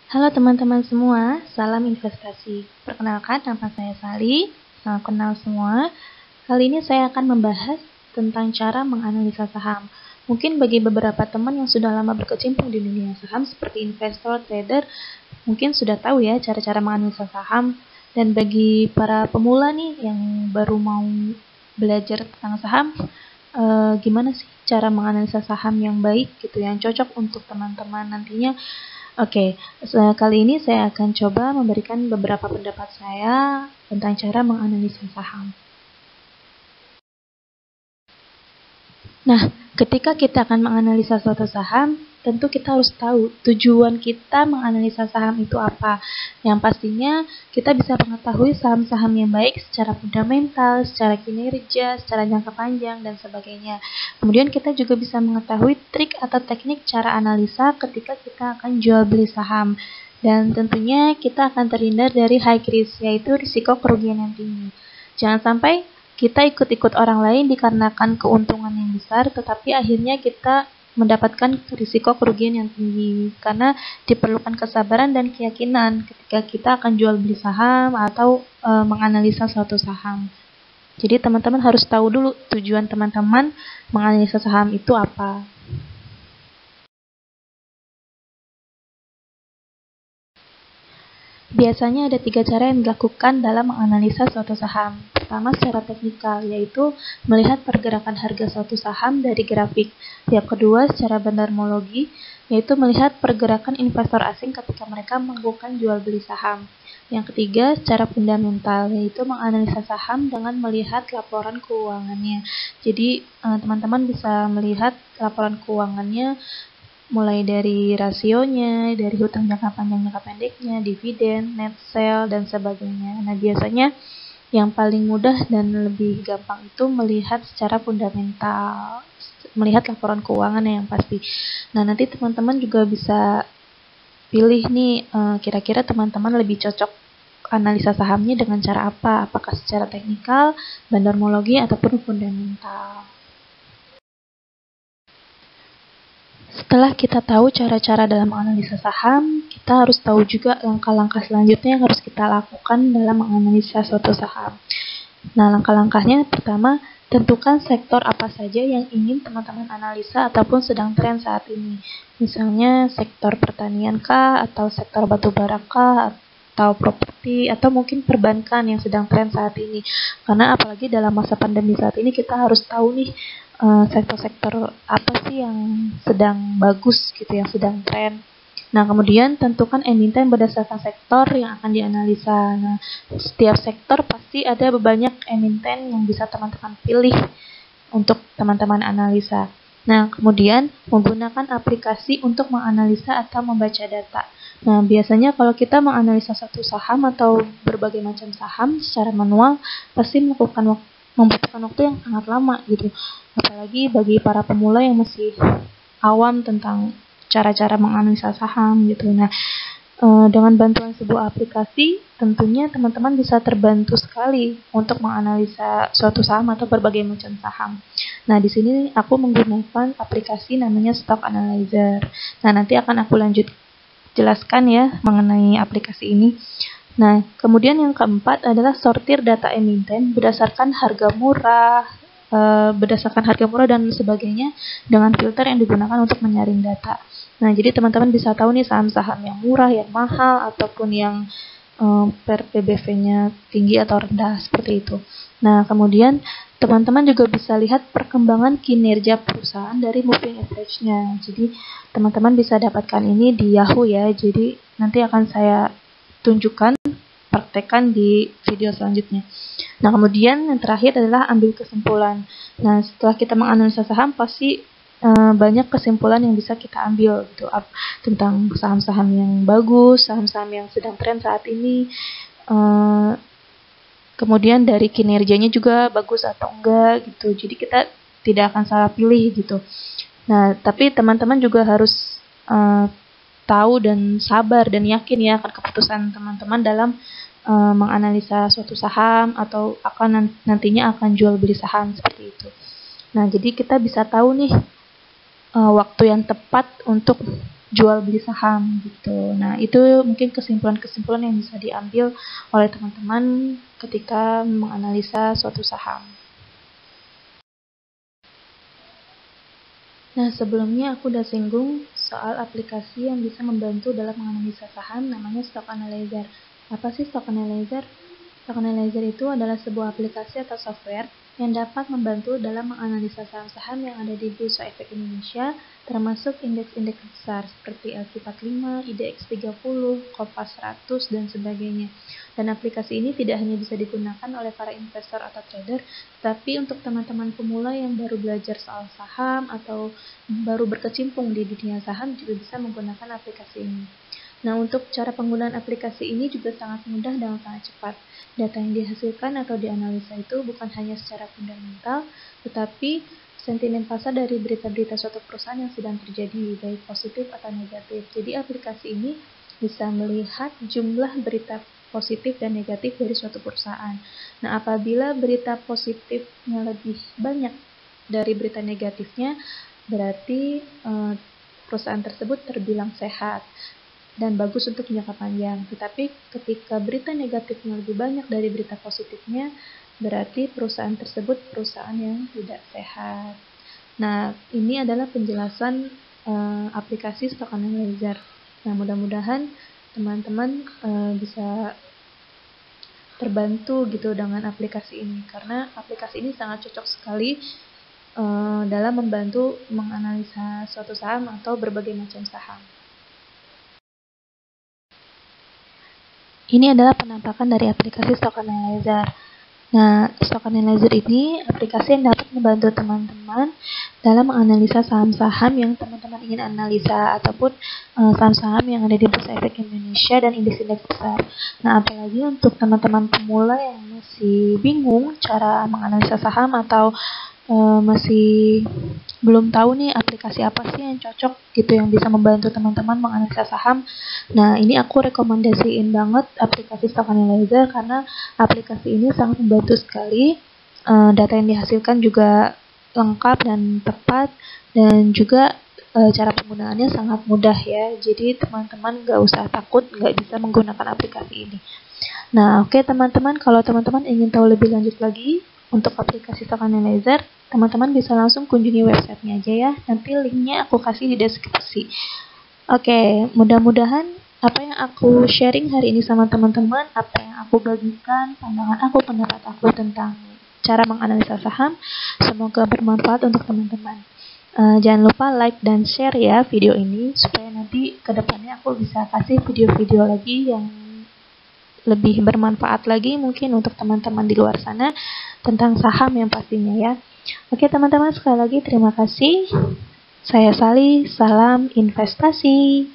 Halo teman-teman semua, salam investasi. Perkenalkan, nama saya Sally, salam kenal semua. Kali ini saya akan membahas tentang cara menganalisa saham. Mungkin bagi beberapa teman yang sudah lama berkecimpung di dunia saham seperti investor, trader, mungkin sudah tahu ya cara-cara menganalisa saham. Dan bagi para pemula nih yang baru mau belajar tentang saham, gimana sih cara menganalisa saham yang baik gitu, yang cocok untuk teman-teman nantinya. Oke, kali ini saya akan coba memberikan beberapa pendapat saya tentang cara menganalisa saham. Nah, ketika kita akan menganalisa suatu saham, tentu kita harus tahu tujuan kita menganalisa saham itu apa. Yang pastinya kita bisa mengetahui saham-saham yang baik secara fundamental, secara kinerja, secara jangka panjang, dan sebagainya. Kemudian kita juga bisa mengetahui trik atau teknik cara analisa ketika kita akan jual beli saham. Dan tentunya kita akan terhindar dari high risk, yaitu risiko kerugian yang tinggi. Jangan sampai kita ikut-ikut orang lain dikarenakan keuntungan yang besar, tetapi akhirnya kita mendapatkan risiko kerugian yang tinggi, karena diperlukan kesabaran dan keyakinan ketika kita akan jual beli saham atau menganalisa suatu saham. Jadi teman-teman harus tahu dulu tujuan teman-teman menganalisa saham itu apa. Biasanya ada 3 cara yang dilakukan dalam menganalisa suatu saham. Pertama, secara teknikal, yaitu melihat pergerakan harga suatu saham dari grafik. Yang kedua, secara bandarmologi, yaitu melihat pergerakan investor asing ketika mereka melakukan jual beli saham. Yang ketiga, secara fundamental, yaitu menganalisa saham dengan melihat laporan keuangannya. Jadi, teman-teman bisa melihat laporan keuangannya mulai dari rasionya, dari hutang jangka panjang jangka pendeknya, dividen, net sale, dan sebagainya. Nah, biasanya yang paling mudah dan lebih gampang itu melihat secara fundamental, melihat laporan keuangan yang pasti. Nah, nanti teman-teman juga bisa pilih nih, kira-kira teman-teman lebih cocok analisa sahamnya dengan cara apa, apakah secara teknikal, bandarmologi, ataupun fundamental. Setelah kita tahu cara-cara dalam menganalisa saham, kita harus tahu juga langkah-langkah selanjutnya yang harus kita lakukan dalam menganalisa suatu saham. Nah, langkah-langkahnya pertama, tentukan sektor apa saja yang ingin teman-teman analisa ataupun sedang tren saat ini. Misalnya sektor pertanian kah, atau sektor batubara kah, atau properti, atau mungkin perbankan yang sedang tren saat ini. Karena apalagi dalam masa pandemi saat ini kita harus tahu nih, sektor-sektor apa sih yang sedang bagus gitu, yang sedang tren. Nah, kemudian tentukan emiten berdasarkan sektor yang akan dianalisa. Nah, setiap sektor pasti ada banyak emiten yang bisa teman-teman pilih untuk teman-teman analisa. Nah, kemudian menggunakan aplikasi untuk menganalisa atau membaca data. Nah, biasanya kalau kita menganalisa satu saham atau berbagai macam saham secara manual, pasti membutuhkan waktu yang sangat lama gitu. Apalagi bagi para pemula yang masih awam tentang cara-cara menganalisa saham gitu. Nah, dengan bantuan sebuah aplikasi, tentunya teman-teman bisa terbantu sekali untuk menganalisa suatu saham atau berbagai macam saham. Nah, di sini aku menggunakan aplikasi namanya Stock Analyzer. Nah, nanti akan aku lanjut jelaskan ya mengenai aplikasi ini. Nah, kemudian yang keempat adalah sortir data emiten berdasarkan harga murah, dan sebagainya dengan filter yang digunakan untuk menyaring data. Nah, jadi teman-teman bisa tahu nih saham-saham yang murah, yang mahal, ataupun yang per PBV-nya tinggi atau rendah, seperti itu. Nah, kemudian teman-teman juga bisa lihat perkembangan kinerja perusahaan dari moving average-nya. Jadi, teman-teman bisa dapatkan ini di Yahoo ya. Jadi, nanti akan saya tunjukkan, praktekkan di video selanjutnya. Nah, kemudian yang terakhir adalah ambil kesimpulan. Nah, setelah kita menganalisa saham, pasti banyak kesimpulan yang bisa kita ambil gitu, tentang saham-saham yang bagus, saham-saham yang sedang tren saat ini. Kemudian dari kinerjanya juga bagus atau enggak gitu. Jadi kita tidak akan salah pilih gitu. Nah, tapi teman-teman juga harus tahu dan sabar dan yakin ya akan keputusan teman-teman dalam menganalisa suatu saham atau nantinya akan jual beli saham seperti itu. Nah, jadi kita bisa tahu nih waktu yang tepat untuk jual beli saham gitu. Nah, itu mungkin kesimpulan-kesimpulan yang bisa diambil oleh teman-teman ketika menganalisa suatu saham. Nah, sebelumnya aku udah singgung soal aplikasi yang bisa membantu dalam menganalisa saham, namanya Stock Analyzer. Apa sih Stock Analyzer? Stock Analyzer itu adalah sebuah aplikasi atau software yang dapat membantu dalam menganalisa saham-saham yang ada di Bursa Efek Indonesia, termasuk indeks-indeks besar seperti LQ45, IDX 30, Kompas 100, dan sebagainya. Dan aplikasi ini tidak hanya bisa digunakan oleh para investor atau trader, tapi untuk teman-teman pemula yang baru belajar soal saham atau baru berkecimpung di dunia saham juga bisa menggunakan aplikasi ini. Nah, untuk cara penggunaan aplikasi ini juga sangat mudah dan sangat cepat. Data yang dihasilkan atau dianalisa itu bukan hanya secara fundamental, tetapi sentimen pasar dari berita-berita suatu perusahaan yang sedang terjadi, baik positif atau negatif. Jadi aplikasi ini bisa melihat jumlah berita positif dan negatif dari suatu perusahaan. Nah, apabila berita positifnya lebih banyak dari berita negatifnya, berarti perusahaan tersebut terbilang sehat dan bagus untuk jangka panjang. Tetapi ketika berita negatifnya lebih banyak dari berita positifnya, berarti perusahaan tersebut perusahaan yang tidak sehat. Nah, ini adalah penjelasan aplikasi Stock Analyzer. Nah, mudah-mudahan teman-teman bisa terbantu gitu dengan aplikasi ini, karena aplikasi ini sangat cocok sekali dalam membantu menganalisa suatu saham atau berbagai macam saham. Ini adalah penampakan dari aplikasi Stock Analyzer. Nah, Stock Analyzer ini aplikasi yang dapat membantu teman-teman dalam menganalisa saham-saham yang teman-teman ingin analisa ataupun saham-saham yang ada di Bursa Efek Indonesia dan indeks-indeks besar. Nah, apalagi untuk teman-teman pemula yang masih bingung cara menganalisa saham atau masih belum tahu nih aplikasi apa sih yang cocok gitu yang bisa membantu teman-teman menganalisa saham. Nah, ini aku rekomendasiin banget aplikasi Stock Analyzer karena aplikasi ini sangat membantu sekali. Data yang dihasilkan juga lengkap dan tepat, dan juga cara penggunaannya sangat mudah ya. Jadi teman-teman gak usah takut gak bisa menggunakan aplikasi ini. Nah, oke teman-teman, kalau teman-teman ingin tahu lebih lanjut lagi untuk aplikasi Stock Analyzer, teman-teman bisa langsung kunjungi websitenya aja ya. Nanti linknya aku kasih di deskripsi. Oke, mudah-mudahan apa yang aku sharing hari ini sama teman-teman, apa yang aku bagikan, pandangan aku, pendapat aku tentang cara menganalisa saham, semoga bermanfaat untuk teman-teman. Jangan lupa like dan share ya video ini, supaya nanti kedepannya aku bisa kasih video-video lagi yang lebih bermanfaat lagi mungkin untuk teman-teman di luar sana tentang saham yang pastinya ya. Oke teman-teman, sekali lagi terima kasih. Saya Sally, salam investasi.